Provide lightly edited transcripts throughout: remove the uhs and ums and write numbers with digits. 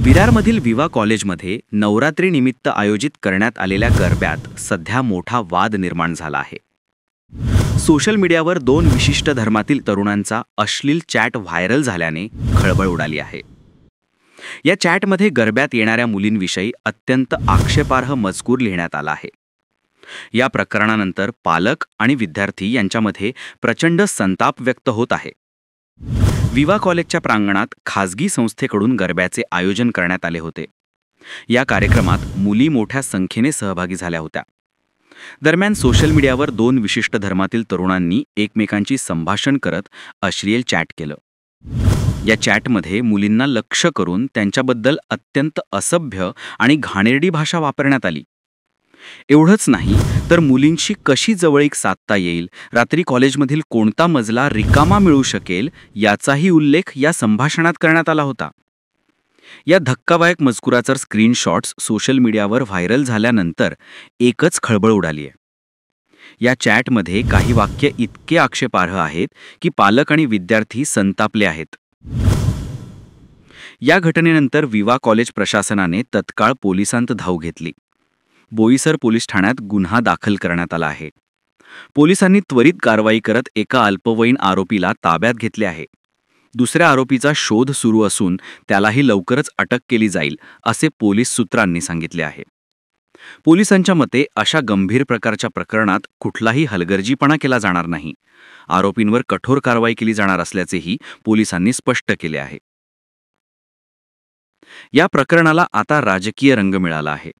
विरारमधील विवा कॉलेजमध्ये नवरात्रीनिमित्त आयोजित करण्यात आलेल्या गरब्यात सध्या मोठा वाद निर्माण झाला आहे. सोशल मीडियावर दोन विशिष्ट धर्मातील तरुणांचा अश्लील चॅट व्हायरल झाल्याने खळबळ उडाली आहे. या चॅटमध्ये गरब्यात येणाऱ्या मुलींविषयी अत्यंत आक्षेपार्ह मजकूर लिहिण्यात आला आहे. या प्रकरणानंतर पालक आणि विद्यार्थी यांच्यामध्ये प्रचंड संताप व्यक्त होत आहे. विवा कॉलेजच्या प्रांगणात खासगी संस्थेकडून गरब्याचे आयोजन करण्यात आले होते. या कार्यक्रमात मुली मोठ्या संख्येने सहभागी झाल्या होत्या. दरम्यान सोशल मीडियावर दोन विशिष्ट धर्मातील तरुणांनी एकमेकांची संभाषण करत अश्लील चॅट केलं. या चॅटमध्ये मुलींना लक्ष्य करून त्यांच्याबद्दल अत्यंत असभ्य आणि घाणेरडी भाषा वापरण्यात आली. एवढंच नाही तर मुलींशी कशी जवळीक साधता येईल, रात्री कॉलेजमधील कोणता मजला रिकामा मिळू शकेल याचाही उल्लेख या संभाषणात करण्यात आला होता. या धक्कादायक मजकुराचे स्क्रीनशॉट्स सोशल मीडियावर व्हायरल झाल्यानंतर एकच खळबळ उडाली आहे. या चॅटमध्ये काही वाक्य इतके आक्षेपार्ह आहेत की पालक आणि विद्यार्थी संतापले आहेत. या घटनेनंतर विवा कॉलेज प्रशासनाने तत्काळ पोलिसांत धाव घेतली. बोईसर पोलीस ठाण्यात गुन्हा दाखल करण्यात आला आहे. पोलिसांनी त्वरित कारवाई करत एका अल्पवयीन आरोपीला ताब्यात घेतले आहे. दुसऱ्या आरोपीचा शोध सुरू असून त्यालाही लवकरच अटक केली जाईल असे पोलीस सूत्रांनी सांगितले आहे. पोलिसांच्या मते अशा गंभीर प्रकारच्या प्रकरणात कुठलाही हलगर्जीपणा केला जाणार नाही. आरोपींवर कठोर कारवाई केली जाणार असल्याचेही पोलिसांनी स्पष्ट केले आहे. या प्रकरणाला आता राजकीय रंग मिळाला आहे.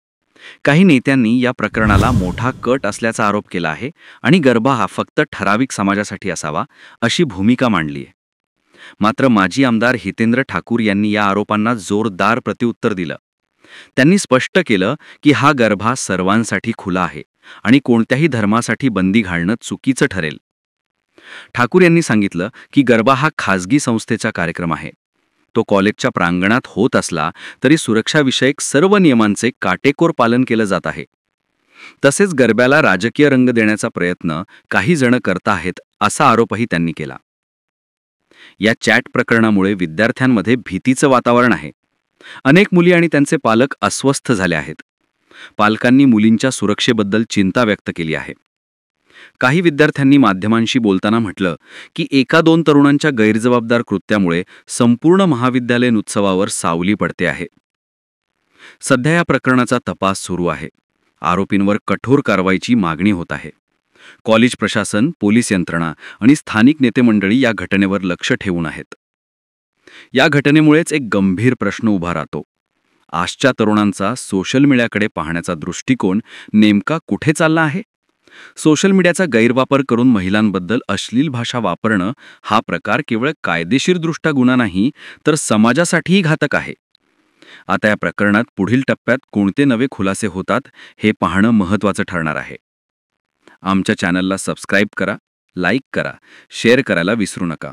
काही नेत्यांनी या प्रकरणाला मोठा कट असल्याचा आरोप केला आहे आणि गरबा हा फक्त ठराविक समाजासाठी असावा अशी भूमिका मांडली आहे. मात्र माजी आमदार हितेंद्र ठाकूर यांनी या आरोपांना जोरदार प्रत्युत्तर दिलं. त्यांनी स्पष्ट केलं की हा गरबा सर्वांसाठी खुला आहे आणि कोणत्याही धर्मासाठी बंदी घालणं चुकीचं ठरेल. ठाकूर यांनी सांगितलं की गरबा हा खासगी संस्थेचा कार्यक्रम आहे. तो कॉलेजच्या प्रांगणात होत असला तरी सुरक्षाविषयक सर्व नियमांचे काटेकोर पालन केलं जात आहे. तसेच गरब्याला राजकीय रंग देण्याचा प्रयत्न काही जण करत आहेत असा आरोपही त्यांनी केला. या चॅट प्रकरणामुळे विद्यार्थ्यांमध्ये भीतीचं वातावरण आहे. अनेक मुली आणि त्यांचे पालक अस्वस्थ झाले आहेत. पालकांनी मुलींच्या सुरक्षेबद्दल चिंता व्यक्त केली आहे. काही विद्यार्थ्यांनी माध्यमांशी बोलताना म्हटलं की एका दोन तरुणांच्या गैरजबाबदार कृत्यामुळे संपूर्ण महाविद्यालयीन उत्सवावर सावली पडते आहे. सध्या या प्रकरणाचा तपास सुरू आहे. आरोपींवर कठोर कारवाईची मागणी होत आहे. कॉलेज प्रशासन, पोलीस यंत्रणा आणि स्थानिक नेते मंडळी या घटनेवर लक्ष ठेवून आहेत. या घटनेमुळेच एक गंभीर प्रश्न उभा राहतो. आजच्या तरुणांचा सोशल मीडियाकडे पाहण्याचा दृष्टिकोन नेमका कुठे चालला आहे? सोशल मीडियाचा गैरवापर करून महिलांबद्दल अश्लील भाषा वापरणं हा प्रकार केवळ कायदेशीरदृष्ट्या गुन्हा नाही तर समाजासाठीही घातक आहे. आता या प्रकरणात पुढील टप्प्यात कोणते नवे खुलासे होतात हे पाहणं महत्त्वाचं ठरणार आहे. आमच्या चॅनलला सबस्क्राईब करा, लाईक करा, शेअर करायला विसरू नका.